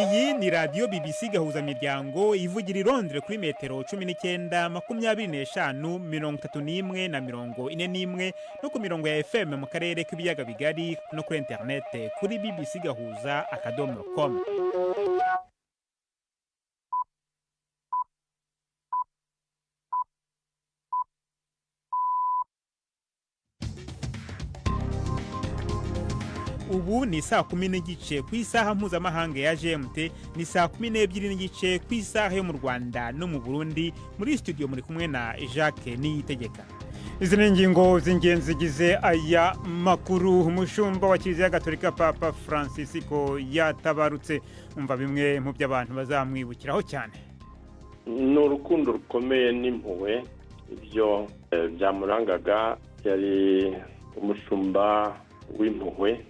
Iyi ni radiyo BBC gahuza miryango ivugira i Londres kuri metero 19 25 31 na 41 no ku mirongo ya FM mu karere k'ibiyaga bigari no kuri internet kuri bbcgahuza.com. Ubu ni saa 10 n'igice ku isaha mpuzamahanga ya GMT, ni saa 12 n'igice ku isaha yo mu Rwanda no mu Burundi. Muri studio muri kumwe na Jacques Niyitegeka. Izi ni ingingo z'ingenzi zigize aya makuru. Umushumba wa Kiliziya Gatolika Papa Francisco yatabarutse. Umva bimwe mu by'abantu bazamwibukiraho cyane. Ni urukundo rukomeye n'impuhwe, ibyo byamurangaga. Yari umushumba w'impuhwe,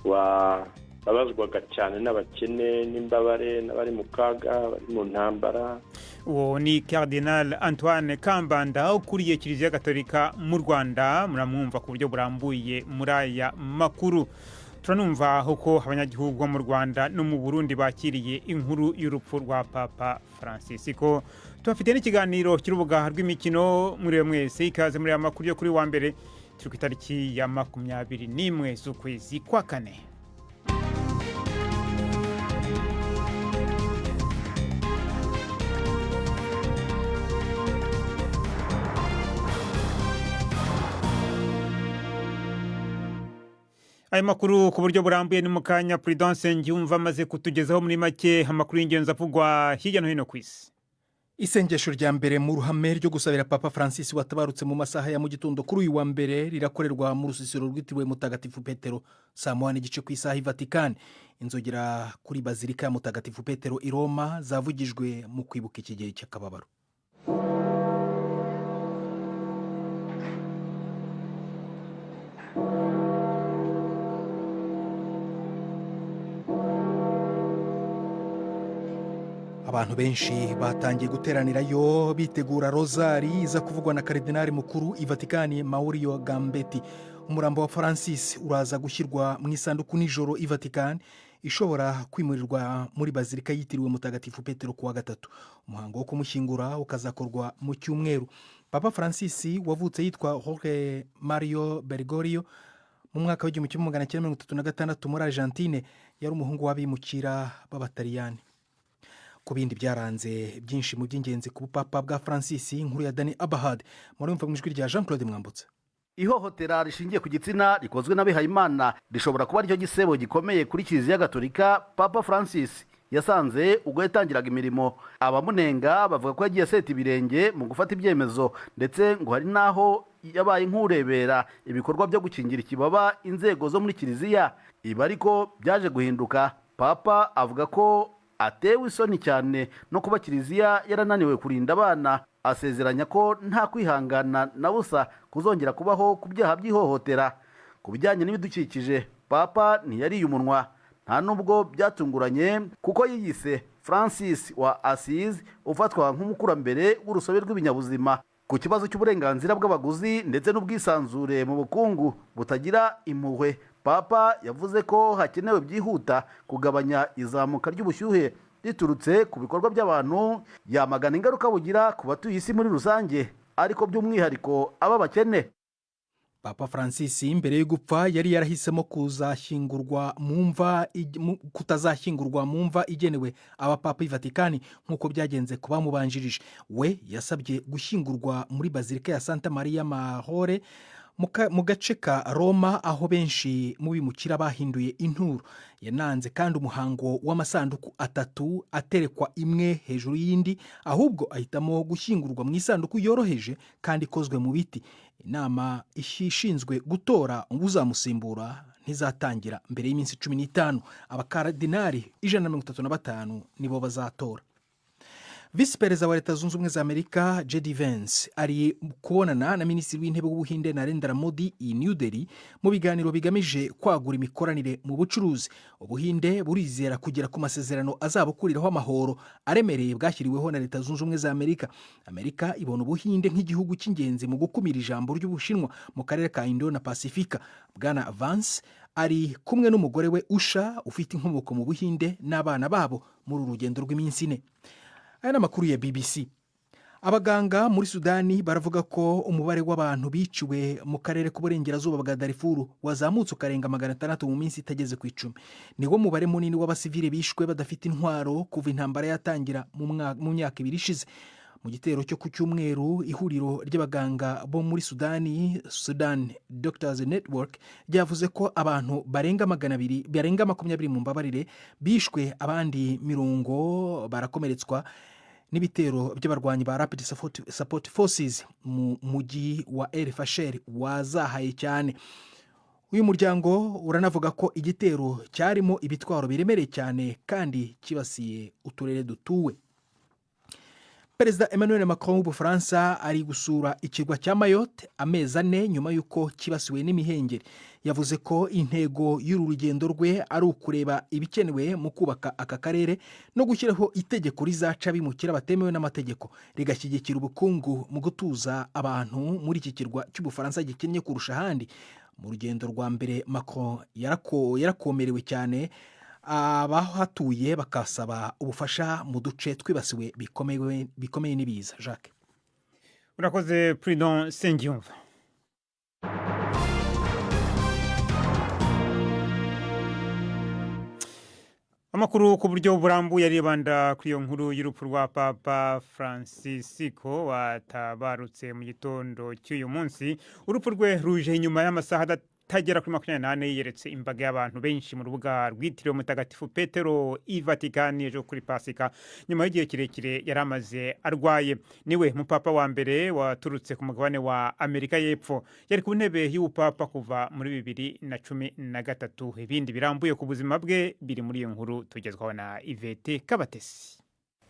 wababazwaga cyane n'abakene n'imbabare n'abari mu kaga, bari mu ntambara. Uwo ni Cardinal Antoine Kambanda ukuriye Kiliziya Gatolika mu Rwanda. Muramwumva ku buryo burambuye muri aya makuru. Turanumva uko abanyagihugu mu Rwanda no mu Burundi bakiriye inkuru y'urupfu rwa Papa Francisco. Tubafite n'ikiganiro cy'urubuga rw'imikino. Muri mwese ikaze muri aya makuru yo kuri wa mbere, turi ku itariki ya 21 z'ukwezi kwa kane. Aya makuru ku buryo burambuye ni mukanya Prudence Ngyumva amaze kutugezaho muri make amakuru y'ingenzi avugwa hirya no hino ku isi. Isengesho rya mbere mu ruhame ryo gusabira Papa Francis watabarutse mu masaha ya mu gitondo kuri uyu wa mbere rirakorerwa mu rusisiro rwitiriwe Mutagatifu Petero saa 1:30 ku isaha i Vatican. Inzogera kuri bazilika ya Mutagatifu Petero i Roma zavugijwe mu kwibuka iki gihe cy'akababaro. Abantu benshi batangiye guteranirayo bitegura rozari iza kuvugwa na Kardinali mukuru i Vatican Maurizio Gambetti. Umurambo wa Francis uraza gushyirwa mu isanduku nijoro i Vatican, ishobora kwimurirwa muri bazilika yitiriwe Mutagatifu Petero kuwa gatatu. Umuhango wo kumushyingura ukazakorwa mu cyumweru. Papa Francis wavutse yitwa Jorge Mario Bergoglio mu mwaka wa 1936 muri Argentine, yari umuhungu w'abimukira b'Abataliyani. Ku bindi byaranze byinshi mu by'ingenzi ku bupapa bwa Francis, inkuru ya Dani Abahad muri mva mu ijwi rya Jean Claude Mwambutse. Ihohotera rishingiye ku gitsina rikozwe n'abihayimana rishobora kuba aricyo gisebo gikomeye kuri Kiliziya Gatolika. Papa Francis yasanze ubwo yatangiraga imirimo. Abamunenga bavuga ko yagiye aseta ibirenge mu gufata ibyemezo, ndetse ngo hari naho yabaye nk'urebera ibikorwa byo gukingira ikibaba inzego zo muri Kiliziya. Ibi ariko byaje guhinduka. Papa avuga ko atewe isoni cyane no kuba Kiliziya yarananiwe kurinda abana. Asezeranya ko nta kwihangana na busa kuzongera kubaho ku byaha by'ihohotera. Ku bijyanye n'ibidukikije, Papa ntiyariye umunwa, nta nubwo byatunguranye, kuko yiyise Francis wa Assisi, ufatwa nk'umukurambere w'urusobe rw'ibinyabuzima. Ku kibazo cy'uburenganzira bw'abaguzi ndetse n'ubwisanzure mu bukungu butagira impuhwe, Papa yavuze ko hakenewe byihuta kugabanya izamuka ry'ubushyuhe riturutse ku bikorwa by'abantu. Yamagana ingaruka bugira ku batuye isi muri rusange, ariko by'umwihariko aba bakene. Papa Francis mbere yo gupfa yari yarahisemo kutazashyingurwa mu mva igenewe abapapa i Vatican nk'uko byagenze ku bamubanjirije. We yasabye gushyingurwa muri bazilika ya Santa Maria Maggiore mu gace ka Roma, aho benshi mu bimukira bahinduye inturo. Yananze kandi umuhango w'amasanduku atatu aterekwa imwe hejuru y'indi, ahubwo ahitamo gushyingurwa mu isanduku yoroheje kandi ikozwe mu biti. Inama ishinzwe gutora uzamusimbura ntizatangira mbere y'iminsi 15. Abakardinali 135 nibo bazatora. Visi Perezida wa Leta Zunze Ubumwe za Amerika J.D. Vance ari kubonana na Minisitiri w'Intebe w'Ubuhinde Narendra Modi i New Delhi mu biganiro bigamije kwagura imikoranire mu bucuruzi. Ubuhinde burizera kugera ku masezerano azabukuriraho amahoro aremereye bwashyiriweho na Leta Zunze Ubumwe za Amerika. Amerika ibona Ubuhinde nk'igihugu cy'ingenzi mu gukumira ijambo ry'Ubushinwa mu karere ka Indo na Pasifika. Bwana Vance ari kumwe n'umugore we Usha ufite inkomoko mu Buhinde n'abana babo muri uru rugendo rw'iminsi 4. Aya ni amakuru ya BBC. Abaganga muri Sudani baravuga ko umubare w'abantu biciwe mu karere k'uburengerazuba bwa Darfur wazamutse ukarenga 600 mu minsi itageze ku 10. Niwo mubare munini w'abasivile bishwe badafite intwaro kuva intambara yatangira mu myaka 2 ishize. Mu gitero cyo ku cyumweru, ihuriro ry'abaganga bo muri Sudani, Sudan Doctors Network, ryavuze ko abantu barenga 20 mu mbabarire bishwe, abandi 70 barakomeretswa n'ibitero by'abarwanyi ba Rapid Support Forces mu mujyi wa El Fasher wazahaye cyane. Uyu muryango uranavuga ko igitero cyarimo ibitwaro biremereye cyane kandi kibasiye uturere dutuwe. Perezida Emmanuel Macron w'Ubufaransa ari gusura ikirwa cya Mayotte amezi 4 nyuma y'uko kibasiwe n'imihengeri. Yavuze ko intego y'uru rugendo rwe ari ukureba ibikenewe mu kubaka aka karere no gushyiraho itegeko rizaca bimukira batemewe n'amategeko, rigashyigikira ubukungu mu gutuza abantu muri iki kirwa cy'Ubufaransa gikennye kurusha ahandi. Mu rugendo rwa mbere Macron yarakomerewe cyane, abahatuye bakasaba ubufasha mu duce twibasiwe bikomeye n'ibiza. Jacques, urakoze Prudent Sengiyumva. Amakuru ku buryo burambuye aribanda kuri iyo nkuru y'urupfu rwa Papa Francisco watabarutse mu gitondo cy'uyu munsi. Urupfu rwe ruje inyuma y'amasaha tagera kuri 28 yeretse imbaga y'abantu benshi mu rubuga rwitiriwe Mutagatifu Petero i Vatikani ejo kuri Pasika, nyuma y'igihe kirekire yaramaze arwaye. Niwe mupapa wa mbere waturutse ku mugabane wa Amerika y'Epfo. Yari ku ntebe y'ubupapa kuva muri 2013. Ibindi birambuye ku buzima bwe biri muri iyo nkuru tugezwaho na Yvette Kabatesi.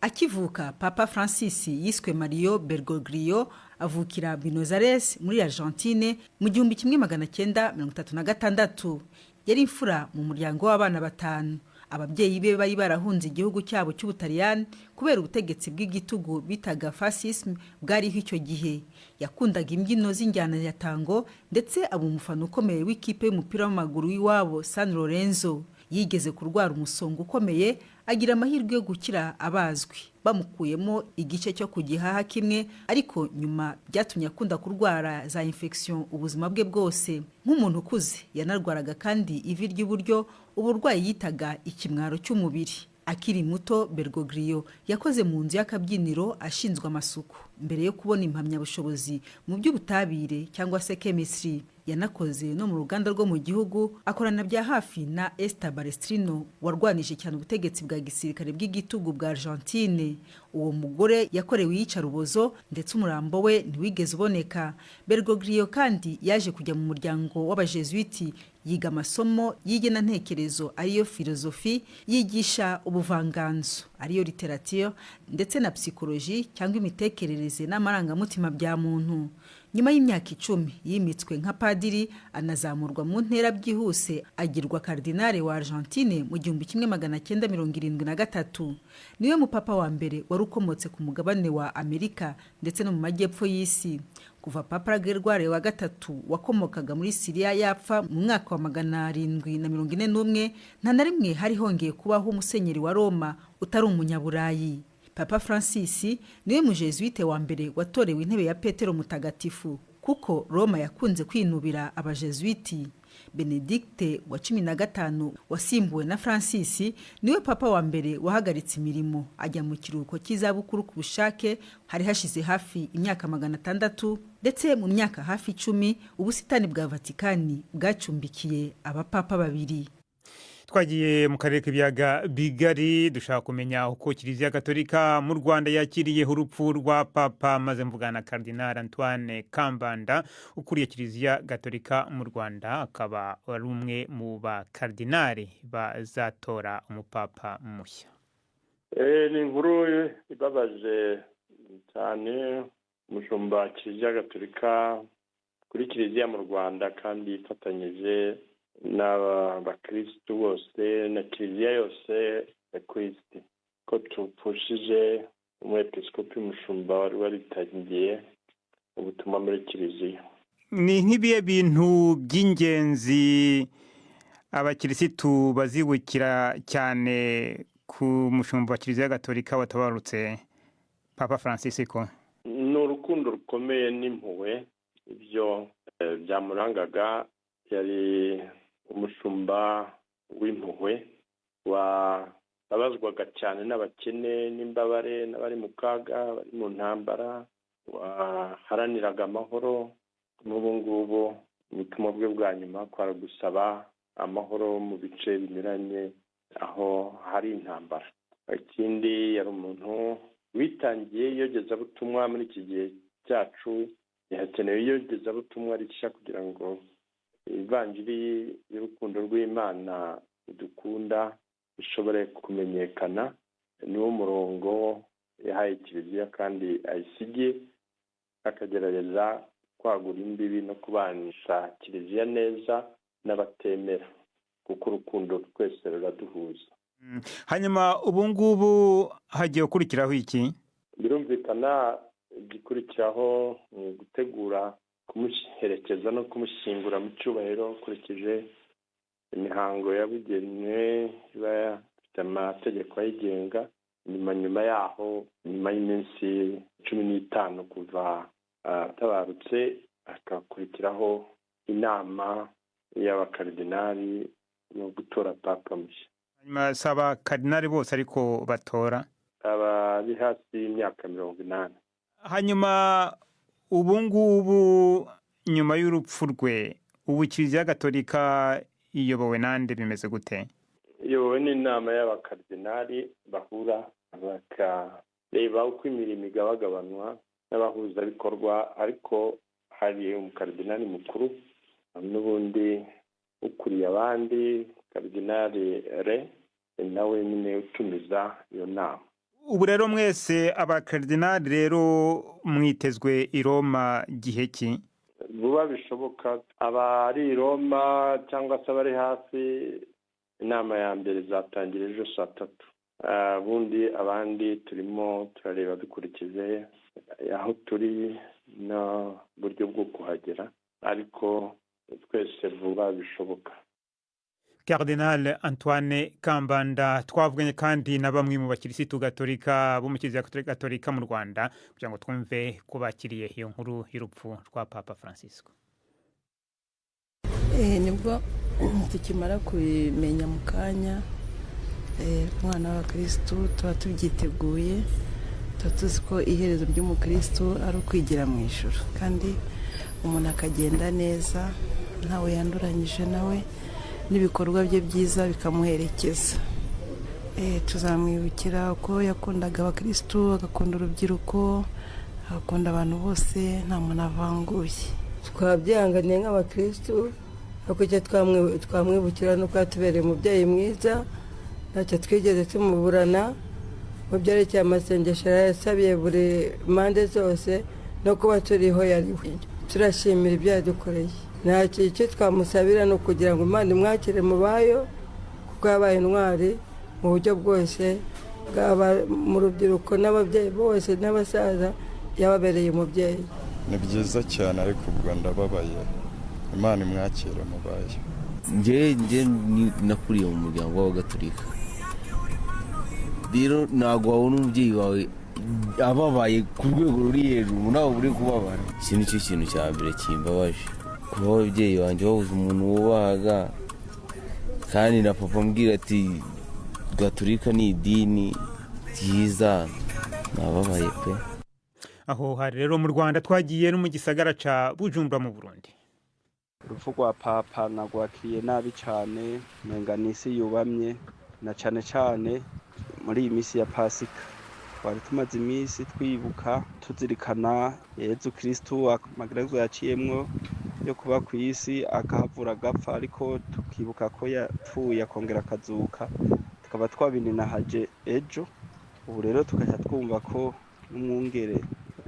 Akivuka, Papa Francis yiswe Mario Bergoglio, avukira Buenos Aires muri Argentine mu 1936. Yari imfura mu muryango w'abana 5. Ababyeyi be bari barahunze igihugu cyabo cy'Ubutaliyani kubera ubutegetsi bw'igitugu bitaga fascisme bwariho icyo gihe. Yakundaga imbyino z'injyana ya tango ndetse aba umufana ukomeye w'ikipe y'umupira w'amaguru w'iwabo San Lorenzo. Yigeze kurwara umusongo ukomeye, agira amahirwe yo gukira abazwi, bamukuyemo igice cyo kugihaha kimwe, ariko nyuma byatumye akunda kurwara za infection ubuzima bwe bwose. Nk'umuntu ukuze yanarwaraga kandi ivi ry'iburyo, uburwayi yitaga ikimwaro cy'umubiri. Akiri muto, Bergoglio yakoze mu nzu y'akabyiniro ashinzwe amasuku mbere yo kubona impamyabushobozi mu by'ubutabire cyangwa se chemistry. Yanakoze no mu ruganda rwo mu gihugu, akorana bya hafi na Esther Balestrino warwanije cyane ubutegetsi bwa gisirikare bw'igitugu bwa Argentine. Uwo mugore yakorewe iyicarubozo ndetse umurambo we ntiwigeze uboneka. Bergoglio kandi yaje kujya mu muryango w'abajesuiti, yiga amasomo y'igena ntekerezo ariyo filozofi, yigisha ubuvanganzo ariyo literature ndetse na psychologie cyangwa imitekerereze n'amarangamutima bya muntu. Nyuma y'imyaka 10 yimitswe nka padiri, anazamurwa mu ntera byihuse agirwa kardinale wa Argentine mu 1973. Niwe mupapa wa mbere wari ukomotse ku mugabane wa Amerika ndetse no mu majyepfo y'isi. Kuva Papa Gregoire wa gatatu wakomokaga muri Syria yapfa mu mwaka wa 741, nta na rimwe hari hongeye kubaho umusenyeri wa Roma utari umunyaburayi. Papa Francis niwe mujesuite wa mbere watorewe intebe ya Petero Mutagatifu, kuko Roma yakunze kwinubira abajesuiti. Benedicte wa 15 wasimbuwe na Francis niwe papa wa mbere wahagaritse imirimo ajya mu kiruhuko cy'izabukuru ku bushake. Hari hashize hafi imyaka 600, ndetse mu myaka hafi 10 ubusitani bwa Vatikani bwacumbikiye abapapa 2. Twagiye mu karere k'ibiyaga bigari dushaka kumenya uko Kiliziya Gatolika mu Rwanda yakiriye urupfu rwa Papa, maze mvugana na Cardinal Antoine Kambanda ukuriye Kiliziya Gatolika mu Rwanda, akaba ari umwe mu ba kardinali bazatora umupapa mushya. Ni inkuru ibabaje cyane. Umushumba Kiliziya Gatolika kuri Kiliziya mu Rwanda kandi ifatanyije n'abakristo bose na Kiliziya yose ya Kristo, ko tupfushije umwepiskopi umushumba wari waritangiye ubutumwa muri Kiliziya. Ni nk'ibihe bintu by'ingenzi abakirisitu bazibukira cyane ku mushumba wa kiliziya gatolika watabarutse Papa Francisco? ni urukundo rukomeye n'impuhwe. Ibyo byamurangaga. Yari umushumba w'impuhwe wababazwaga cyane n'abakene n'imbabare n'abari mu kaga, bari mu ntambara, waharaniraga amahoro. n'ubu ngubu ubutumwa bwe bwa nyuma kwari gusaba amahoro mu bice binyuranye aho hari intambara. Ikindi yari umuntu witangiye iyogezabutumwa. muri iki gihe cyacu hakenewe iyogezabutumwa rishya kugira ngo ivanjiri y'urukundo rw'Imana dukunda ishobore kumenyekana. niwo murongo yahaye kiliziya kandi ayisigiye, akagerageza kwagura imbibi no kubanisha kiliziya neza n'abatemera, kuko urukundo twese ruraduhuza. Hanyuma ubu ngubu hagiye gukurikiraho iki? Birumvikana igikurikiraho ni gutegura kumuherekeza no kumushyingura mu cyubahiro ukurikije imihango yabugenewe iba ifite amategeko ayigenga. nyuma yaho, nyuma y'iminsi 15 kuva atabarutse, hakakurikiraho inama y'abakaridinali no gutora papa mushya. Hanyuma si abakaridinali bose ariko batora? Abari hasi y'imyaka 80. Hanyuma ubu ngubu nyuma y'urupfu rwe, ubu kiliziya gatolika iyobowe nande, bimeze gute? Iyobowe n'inama y'abakaridinali bahura bakareba uko imirimo igabagabanwa n'abahuzabikorwa, ariko hari umukaridinali mukuru n'ubundi ukuriye abandi, karidinali re nawe nyine utumiza iyo nama. Ubu rero mwese abakaridinali rero mwitezwe i Roma gihe ki? Vuba bishoboka. Abari i Roma cyangwa se abari hafi, inama ya mbere izatangira ejo saa 3. Bundi abandi turimo turareba dukurikije aho turi n'uburyo bwo kuhagera, ariko twese vuba bishoboka. Cardinal Antoine Kambanda. Twavuganye kandi na bamwe mu bakirisitu gatolika bo mu kiliziya gatolika mu Rwanda kugira ngo twumve ko bakiriye iyo nkuru y'urupfu rwa Papa Francisco. Nibwo tukimara kubimenya mu kanya, umwana wa Kristo tuba tubyiteguye, tuba tuzi ko iherezo ry'umukristo ari ukwigira mu ijuru, kandi umuntu akagenda neza ntawe yanduranyije nawe, n'ibikorwa bye byiza bikamuherekeza. Tuzamwibukira uko yakundaga abakristo, agakunda urubyiruko, agakunda abantu bose, nta muntu avanguye. Twabyanganiye nk'abakristo, ariko icyo twamwibukira nuko yatubereye umubyeyi mwiza, ntacyo twigeze tumuburana. Mu byerekeye amasengesho yasabiye buri mpande zose, no kuba turiho yariwe. Turashimira ibyo yadukoreye. Ntacyo icyo twamusabira no kugira ngo Imana imwakire mu bayo, kuko yabaye intwari mu buryo bwose, bwaba mu rubyiruko n'ababyeyi bose n'abasaza, yababereye umubyeyi. Ni byiza cyane, ariko ubwo ndababaye. Imana imwakire mu bayo. Nje nakuriye mu muryango w'abagatolika, rero ntabwo wabona umubyeyi wawe ababaye ku rwego ruri hejuru nawe uri kubabara. Iki ni cyo kintu cya mbere kimbabaje, kuba ababyeyi banjye babuze umuntu wubahaga, kandi na papa ambwira ati gatolika ni idini ryiza. Nababaye pe. Aho hari rero mu Rwanda twagiye no mu gisagara ca Bujumbura mu Burundi. Urupfu rwa papa nagwakiriye nabi cyane, menga n'isi yubamye, na cyane cyane muri iyi minsi ya Pasika. Twari tumaze iminsi twibuka tuzirikana Yezu Kristo amagerezo yaciyemwo yo kuba ku isi, akahavura agapfa, ariko tukibuka ko yapfuye akongera akazuka, tukaba twabininahaje ejo. Ubu rero tukajya twumva ko n'umwungere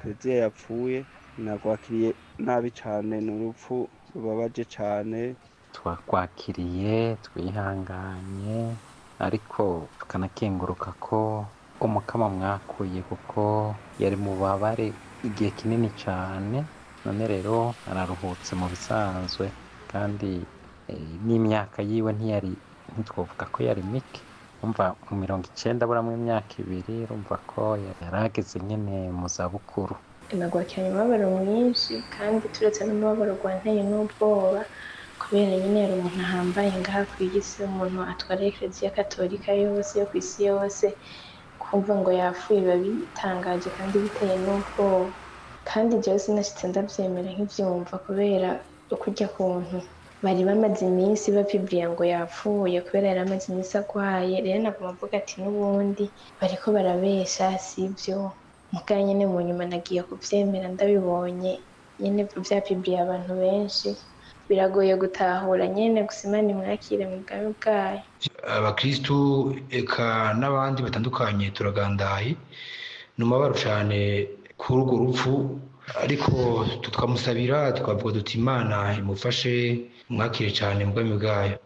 Kiliziya yapfuye. Nagwakiriye nabi cyane, ni urupfu rubabaje cyane. Twakwakiriye twihanganye, ariko tukanakenguruka ko umukama mwakuye, kuko yari mu babare igihe kinini cyane. None rero araruhutse mu bisanzwe, kandi n'imyaka yiwe ntitwovuga ko yari mike, umva mu 90 buramwe imyaka 2, urumva ko yarageze nyene mu zabukuru. Nagwakiranye umubabaro mwinshi kandi turetse n'umubabaro gwanteye n'ubwoba, kubera nyine yari umuntu ahambaye ngaha ku isi, umuntu atwara Eklezia Katolika yose yo ku isi yose, kumva ngo yapfuye biba bitangaje kandi biteye n'ubwoba. Kandi jewe sinashitse ndavyemera nk'ivyumva, kubera ukurya kuntu bari bamaze iminsi bapibiriya ngo yapfuye kubera yari amaze iminsi agwaye. Rero naguma mvuga ati n'ubundi bariko barabesha sivyo, mugabo nyene mu nyuma nagiye kuvyemera ndabibonye nyene vyapibiriye abantu benshi, biragoye gutahura nyene, gusa Imana imwakire mu bwami bwayo. Abakristu eka n'abandi batandukanye turagandaye n'umubabaro cyane kuri urwo rupfu, ariko tukamusabira tukavuga duti Imana imufashe mwakire cyane mu bwami bwayo.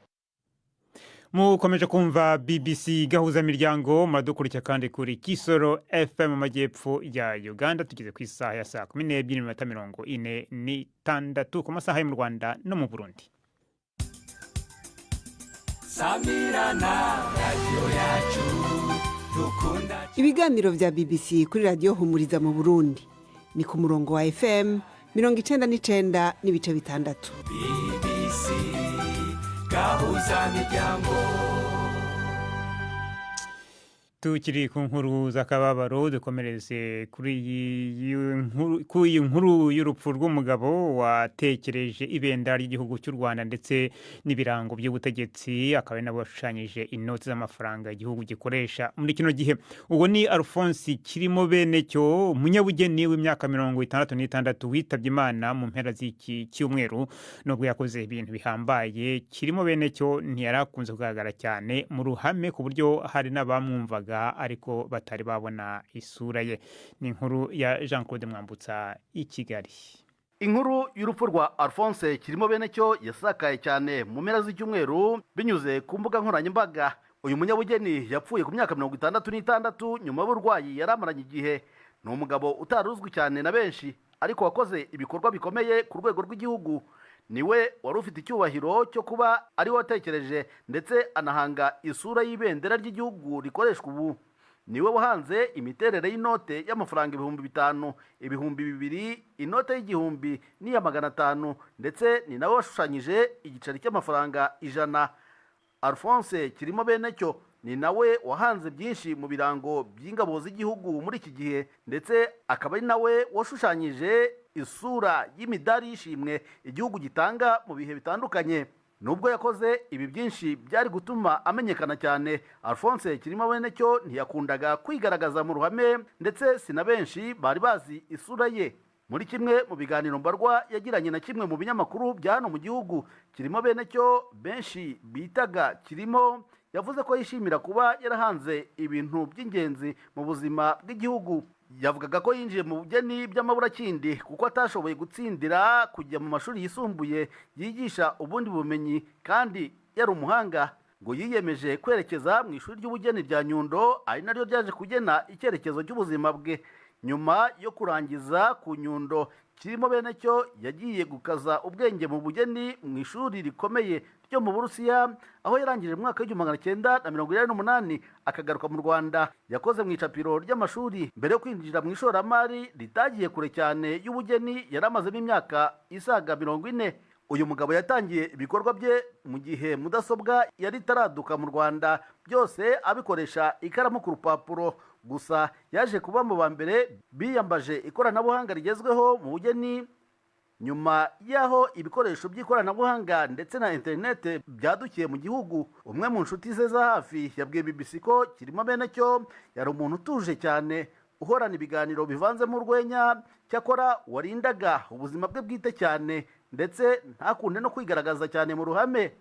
Mukomeje kumva BBC gahuza miryango, muradukurikira kandi kuri Kisoro FM mu majyepfo ya Uganda. Tugeze ku isaha ya saa 12:46 ku masaha yo mu Rwanda no mu Burundi. Ibiganiro vya BBC kuri radio Humuriza mu Burundi ni ku murongo wa FM 99.6. BBC gahuza miryango. Tukiri ku nkuru z'akababaro, dukomereze kuri iyi nkuru y'urupfu rw'umugabo watekereje ibendera ry'igihugu cy'u Rwanda ndetse n'ibirango by'ubutegetsi, akaba ari nabo bashushanyije inoti z'amafaranga igihugu gikoresha muri kino gihe. Uwo ni Alphonse Kirimo Benecyo, umunyabugeni w'imyaka 66 witabye Imana mu mpera z'iki cyumweru. Nubwo yakoze ibintu bihambaye, Kirimo Benecyo ntiyarakunze kugaragara cyane mu ruhame, ku buryo hari n'abamwumvaga ariko batari babona isura ye. Ni inkuru ya Jean-Claude Mwambutsa i Kigali. Inkuru y'urupfu rwa Alphonse Kirimo Benecyo yasakaye cyane mu mpera z'icyumweru binyuze ku mbuga nkoranyambaga. Uyu munyabugeni yapfuye ku myaka 66 nyuma y'uburwayi yaramaranye igihe. Ni umugabo utaruzwi cyane na benshi, ariko wakoze ibikorwa bikomeye ku rwego rw'igihugu. Niwe wari ufite icyubahiro cyo kuba ari watekereje ndetse anahanga isura y'ibendera ry'igihugu rikoreshwa ubu. Niwe wahanze imiterere y'inote y'amafaranga 5,000, 2,000, inote y'igihumbi n'iya 500, ndetse ni nawe washushanyije igiceri cy'amafaranga 100. Alphonse Kirimo Benecyo ni nawe wahanze byinshi mu birango by'ingabo z'igihugu muri iki gihe, ndetse akaba ari nawe washushanyije isura y'imidari y'ishimwe igihugu gitanga mu bihe bitandukanye. Nubwo yakoze ibi byinshi byari gutuma amenyekana cyane, Alphonse Kirimo Benecyo ntiyakundaga kwigaragaza mu ruhame, ndetse si na benshi bari bazi isura ye. Muri kimwe mu biganiro mbarwa yagiranye na kimwe mu binyamakuru bya hano mu gihugu, Kirimo Benecyo benshi bitaga Kirimo yavuze ko yishimira kuba yarahanze ibintu by'ingenzi mu buzima bw'igihugu. Yavugaga ko yinjiye mu bugeni by'amaburakindi kuko atashoboye gutsindira kujya mu mashuri yisumbuye yigisha ubundi bumenyi, kandi yari umuhanga, ngo yiyemeje kwerekeza mu ishuri ry'ubugeni rya Nyundo, ari naryo ryaje kugena icyerekezo cy'ubuzima bwe. Nyuma yo kurangiza ku Nyundo, Kirimo Benecyo yagiye gukaza ubwenge mu bugeni mu ishuri rikomeye ryo mu Burusiya, aho yarangije mu mwaka w'1988 akagaruka mu Rwanda. Yakoze mu icapiro ry'amashuri mbere yo kwinjira mu ishoramari ritagiye kure cyane y'ubugeni yaramazemo imyaka isaga 40. Uyu mugabo yatangiye ibikorwa bye mu gihe mudasobwa yari itaraduka mu Rwanda, byose abikoresha ikaramu ku rupapuro. Gusa yaje kuba mu ba mbere biyambaje ikoranabuhanga rigezweho mu bugeni, nyuma yaho ibikoresho by'ikoranabuhanga ndetse na interinete byadukiye mu gihugu. Umwe mu nshuti ze za hafi yabwiye BBC ko Kirimo Benecyo yari umuntu utuje cyane, uhorana ibiganiro bivanzemo urwenya, cyakora warindaga ubuzima bwe bwite cyane, ndetse ntakunde no kwigaragaza cyane mu ruhame.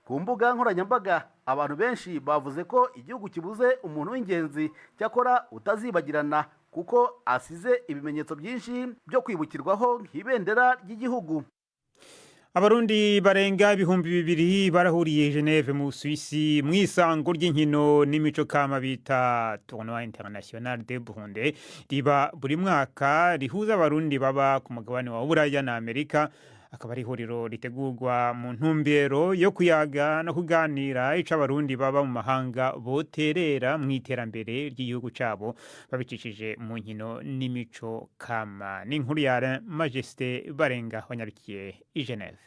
Ku mbuga nkoranyambaga abantu benshi bavuze ko igihugu kibuze umuntu w'ingenzi, cyakora utazibagirana, kuko asize ibimenyetso byinshi byo kwibukirwaho nk'ibendera ry'igihugu. Abarundi barenga 2,000 barahuriye Geneve mu Suisse mu isango ry'inkino n'imico kama bita Tournoi International de Burundi, riba buri mwaka rihuza abarundi baba ku mugabane wa Buraya na Amerika. akaba ari ihuriro ritegurwa mu ntumbero yo kuyaga no kuganira ico abarundi baba mu mahanga boterera mu iterambere ry'igihugu cabo babicishije mu nkino n'imico kama. N'inkuru ya Majesté Barenga wanyarukiye i Geneve.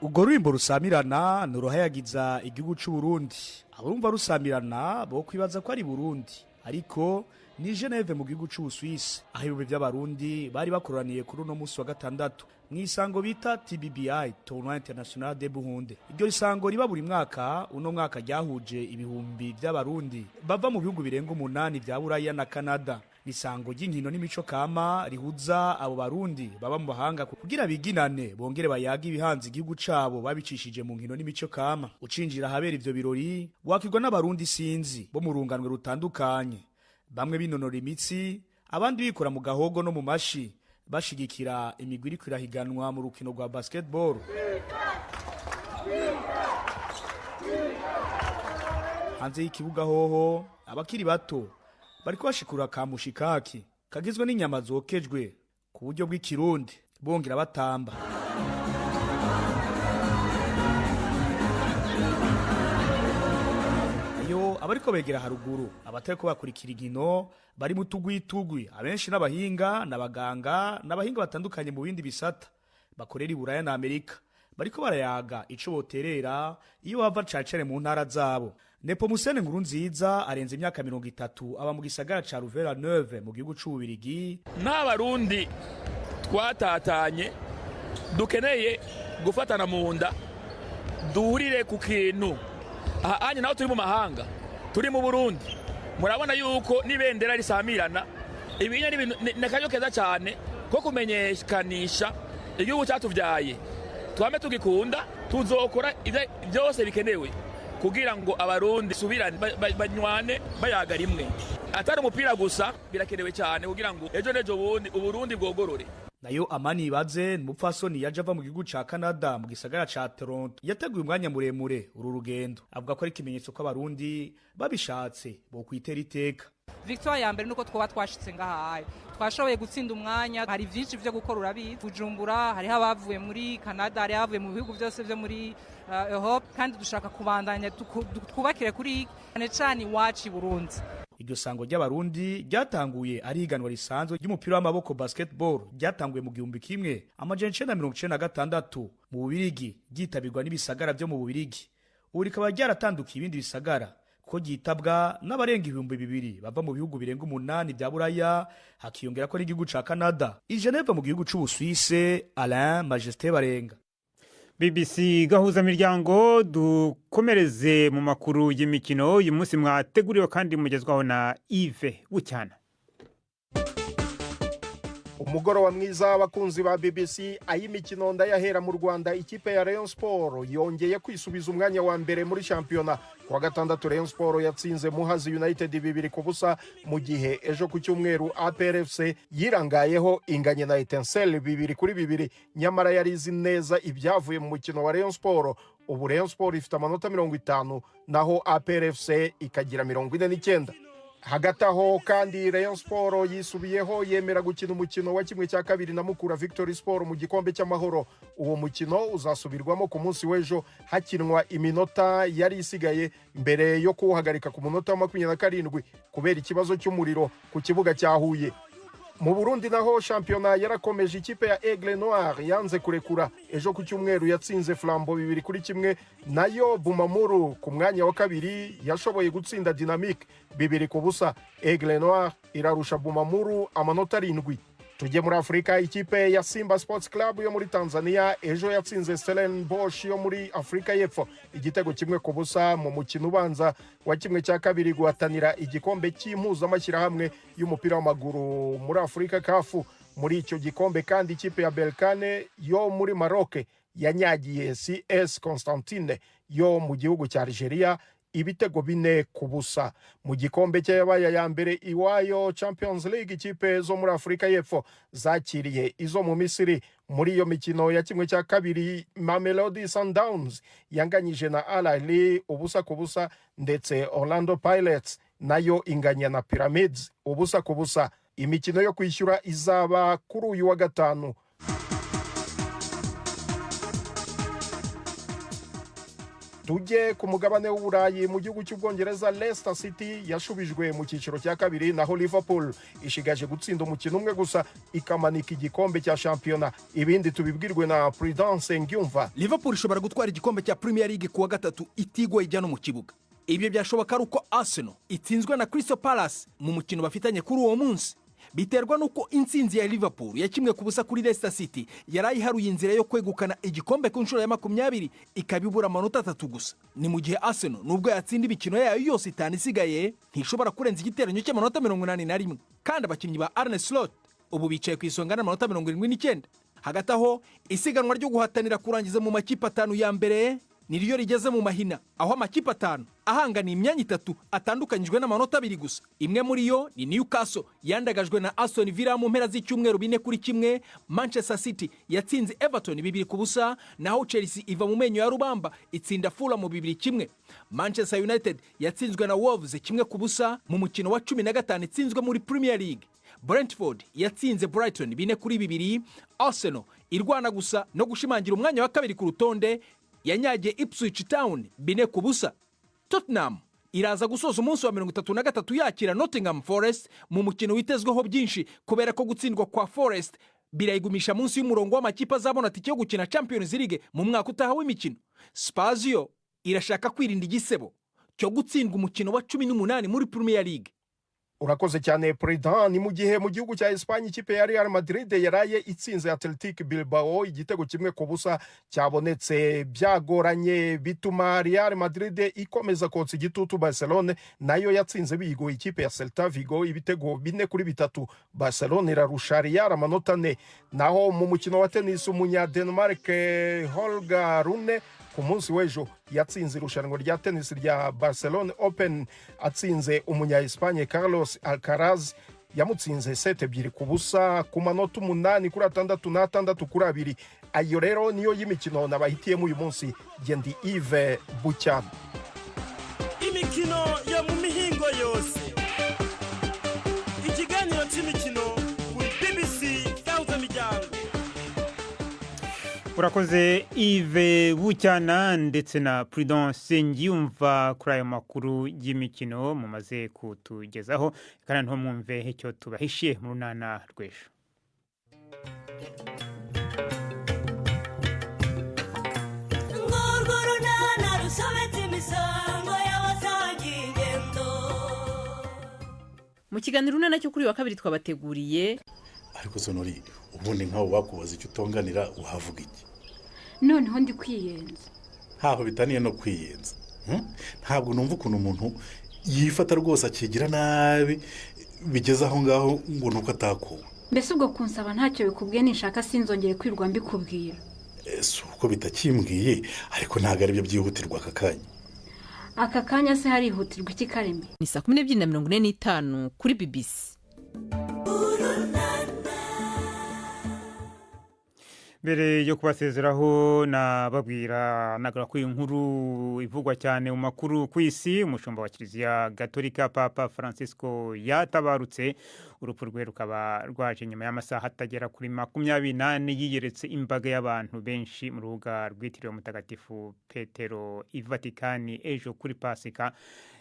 Urwo rurimbo rusamirana ni uruhayagiza igihugu cy'u Burundi. Abumva rusamirana bo kwibaza ko ari Burundi, ariko ni Geneve mu gihugu cy'u Suisse, aho ibihumbi by'abarundi bari bakoraniye kuri uno munsi wa gatandatu mu isango bita TBBI, Tournoi International de Burundi. Iryo risango riba buri mwaka, uno mwaka ryahuje ibihumbi by'abarundi bava mu bihugu birenga 8 bya Buraya na Canada. Nisango ry'inkino n'imico kama rihuza abo barundi baba mu bahanga kugira biginane bongere bayaga ibihanze igihugu cabo babicishije mu nkino n'imico kama. Ucinjira habera ivyo birori wakirwa n'abarundi sinzi bo mu runganwe rutandukanye, bamwe binonora imitsi, abandi bikora mu gahogo no mu mashi bashigikira imigwi iri kwirahiganwa mu rukino rwa basketball. Hanze y'ikibuga hoho abakiri bato bariko bashikura kamushikaki kagizwe n'inyama zokejwe ku buryo bw'ikirundi bongera batamba. Ayo abariko begera haruguru abatariko bakurikira igino bari mu tugwi abenshi n'abahinga n'abaganga n'abahinga batandukanye mu bindi bisata bakorera i Buraya na Amerika bariko barayaga ico boterera iyo bava cacere mu ntara zabo. Nepomuscène Nkurunziza arenze imyaka 30 aba mu gisagara ca Louvain-la-Neuve mu gihugu c'Ububirigi. N'abarundi twatatanye dukeneye gufatana mu nda duhurire ku kintu. Aha anye naho turi mu mahanga, turi mu Burundi, murabona yuko nibendera risamirana ibinya n'akayo keza cyane ko kumenyekanisha igihugu cyatuvyaye. Twame tugikunda, tuzokora byose bikenewe kugira ngo abarundi subirane banywane bayaga rimwe. Atari umupira gusa birakenewe cyane kugira ngo ejo nejo bundi Uburundi bwogorore. Nayo Amani Ibaze n'umupfasoni yaje ava mu gihugu ca Canada mu gisagara ca Toronto yateguye umwanya muremure uru rugendo, avuga ko ari ikimenyetso ko abarundi babishatse bo kwitera iteka. Victoire ya mbere nuko twoba twashitse ngahaye twashoboye gutsinda umwanya, hari byinshi byo gukora urabizi. Bujumbura hari abavuye muri Canada, hari abavuye mu bihugu byose byo muri Europe, kandi dushaka kubandanya twubakire kuri cyane iwacu i Burundi. Iryo sango ry'abarundi ryatanguye ari higanwa risanzwe ry'umupira w'amaboko basketball ryatanguye mu 1996 mu Bubirigi ryitabirwa n'ibisagara byo mu Bubirigi. Ubu rikaba ryaratandukiye ibindi bisagara ko ryitabwa n'abarenga 2000 bava mu bihugu birenga 8 bya Buraya, hakiyongera ko n'igihugu ca Canada. I Geneve mu gihugu c'u Suisse, Alain Majesté Barenga. BBC gahuza miryango dukomereze mu makuru y'imikino uyu munsi mwateguriwe kandi mugezwaho na Yves Bucyana. Umugoroba mwiza abakunzi ba BBC, ay'imikino ndayahera mu Rwanda. Ikipe ya Rayon Sport yongeye kwisubiza umwanya wa mbere muri shampiyona. Kuwa gatandatu Rayon Sport yatsinze Muhazi United 2-0 mu gihe ejo ku cyumweru APR FC yirangayeho inganye na Etincelle 2-2. Nyamara yari izi neza ibyavuye mu mukino wa Rayon Sport. Ubu Rayon Sport ifite amanota 50 naho APR FC ikagira 49. Hagati aho kandi Rayon Sport yisubiyeho yemera gukina umukino wa kimwe cya kabiri na Mukura Victory Sport mu gikombe cy'amahoro. Uwo mukino uzasubirwamo ku munsi w'ejo hakinwa iminota yari isigaye mbere yo kuwuhagarika ku munota wa 27 kubera ikibazo cy'umuriro ku kibuga cya Huye. Mu Burundi naho shampiyona yarakomeje. Ikipe ya Aigle Noir yanze kurekura ejo ku cyumweru yatsinze Flambeau 2-1, nayo Bumamuru ku mwanya wa kabiri yashoboye gutsinda Dynamique 2-0. Aigle Noir irarusha Bumamuru amanota 7. Tujye muri Afrika. Ikipe ya Simba Sports Club yo muri Tanzania ejo yatsinze Stellenbosch yo muri Afrika y'Epfo igitego 1-0 mu mukino ubanza wa kimwe cya kabiri guhatanira igikombe cy'impuzamashyirahamwe y'umupira w'amaguru muri Afrika CAF. Muri icyo gikombe kandi ikipe ya Berkane yo muri Maroc yanyagiye CS Constantine yo mu gihugu cya Algeria ibitego 4-0 mu gikombe cyabaye ya mbere iwayo Champions League. Ikipe zo muri Afurika y'Epfo zakiriye izo mu Misiri. Muri iyo mikino ya kimwe cya kabiri Mamelodi Sundowns yanganyije na Al Ahly 0-0 ndetse Orlando Pirates nayo inganya na Pyramids 0-0. Imikino yo kwishyura izaba kuri uyu wa gatanu. Tujye ku mugabane w'Uburayi. Mu gihugu cy'Ubwongereza Leicester City yashubijwe mu cyiciro cya kabiri, naho Liverpool ishigaje gutsinda umukino umwe gusa ikamanika igikombe cya shampiyona. Ibindi tubibwirwe na Prudence Ngyumva. Liverpool ishobora gutwara igikombe cya Premier League kuwa gatatu itigwa ijya no mu kibuga. Ibyo byashoboka ari uko Arsenal itsinzwe na Crystal Palace mu mukino bafitanye kuri uwo munsi. Biterwa nuko intsinzi ya Liverpool ya 1-0 kuri Leicester City yarayiharuye inzira yo kwegukana igikombe ku nshuro ya 20 ikabibura amanota 3 gusa. Ni mu gihe Arsenal nubwo yatsinda imikino yayo yose 5 isigaye ntishobora kurenza igiteranyo cy'amanota 81, kandi abakinnyi ba Arne Slot ubu bicaye ku isonga n'amanota 79. Hagati aho isiganwa ryo guhatanira kurangiza mu makipe 5 ya mbere niryo rigeze mu mahina, aho amakipe 5 ahangana imyanya 3 atandukanyijwe n'amanota 2 gusa. Imwe muri yo ni Newcastle yandagajwe na Aston Villa mu mpera z'icyumweru 4-1. Manchester City yatsinze Everton 2-0, naho Chelsea iva mu menyo ya rubamba itsinda Fulham 2-1. Manchester United yatsinzwe na Wolves 1-0 mu mukino wa 15 itsinzwe muri Premier League. Brentford yatsinze Brighton 4-2. Arsenal irwana gusa no gushimangira umwanya wa kabiri ku rutonde yanyagiye Ipswich Town 4-0. Tottenham iraza gusoza umunsi wa 33 yakira Nottingham Forest mu mukino witezweho byinshi kubera ko gutsindwa kwa Forest birayigumisha munsi y'umurongo w'amakipe azabona tike yo gukina Champions League mu mwaka utaha w'imikino. Spurs irashaka kwirinda igisebo cyo gutsindwa umukino wa 18 muri Premier League. Urakoze cyane Prudence. Ni mu gihe mu gihugu cya Espagne ikipe ya Real Madrid yaraye itsinze Athletic Bilbao igitego 1-0 cyabonetse byagoranye, bituma Real Madrid ikomeza kotsa igitutu Barcelona nayo yatsinze bigo ikipe ya Celta Vigo ibitego 4-3. Barcelona irarusha Real amanota 4. Naho mu mukino wa tennis umunya Denmark Holger Rune ku munsi w'ejo yatsinze irushanwa rya tennis rya Barcelona Open atsinze umunya Espagne Carlos Alcaraz yamutsinze 7-2 ku manota 8-6-6-2. Ayo rero niyo y'imikino nabahitiyemo uyu munsi. Gendi Yves Bucyana. Imikino yo mu mihingo yose, ikiganiro cy'imikino kuri BBC South Miryango. Urakoze Yves Bucyana ndetse na Prudence Ngyumva kuri ayo makuru y'imikino mumaze kutugezaho, kandi nto mwumve icyo tubahishiye mu runana rw'ejo. Mu kiganiro runana cyo kuri wa kabiri twabateguriye. Ariko Sonori, ubundi nkaho wakubaza icyo utonganira uhavuga iki? Noneho ndi kwiyenza. Ntaho bitaniye no kwiyenza. Ntabwo numva ukuntu umuntu yifata rwose akigira nabi bigeze aho ngaho ngo nuko atakuwe. Mbese ubwo kunsaba ntacyo bikubwiye nishaka sinzongere kwirwa mbikubwira. Uko bitakimbwiye ariko ntabwo ari byo byihutirwa aka kanya. Aka kanya se harihutirwa iki Kareme? Ni 12:45 kuri BBC. Mbere yo kubasezeraho nababwira nagara ko inkuru ivugwa cyane mu makuru ku isi, umushumba wa Kiliziya Gatolika Papa Francisco yatabarutse. Urupfu rwe rukaba rwaje nyuma y'amasaha atagera kuri 28 yiyeretse imbaga y'abantu benshi mu rubuga rwitiriwe Mutagatifu Petero i Vatikani ejo kuri Pasika.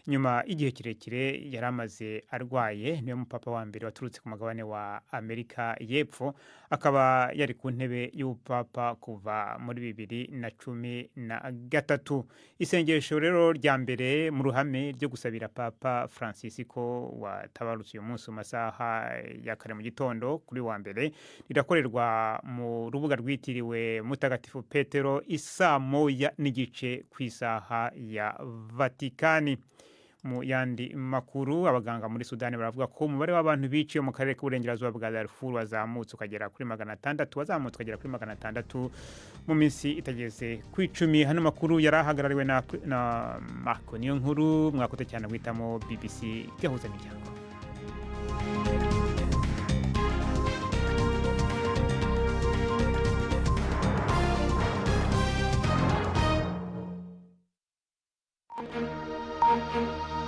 Nyuma igihe kirekire yaramaze arwaye, niwe mupapa wa mbere waturutse ku mugabane wa Amerika y'Epfo, akaba yari ku ntebe y'ubupapa kuva muri 2013. Isengesho rero rya mbere mu ruhame ryo gusabira Papa Francisco watabarutse uyu munsi mu masaha ya kare mu gitondo kuri wa mbere rirakorerwa mu rubuga rwitiriwe Mutagatifu Petero 1:30 ku isaha ya Vatikani. mu yandi makuru abaganga muri Sudani baravuga ko umubare w'abantu biciye mu karere k'uburengerazuba bwa Darfur wazamutse ukagera kuri 600 mu minsi itageze ku 10. Hano makuru yarahagarariwe na Marco niyo nkuru mwakoze cyane guhitamo BBC gahuza imiryango. Thank you.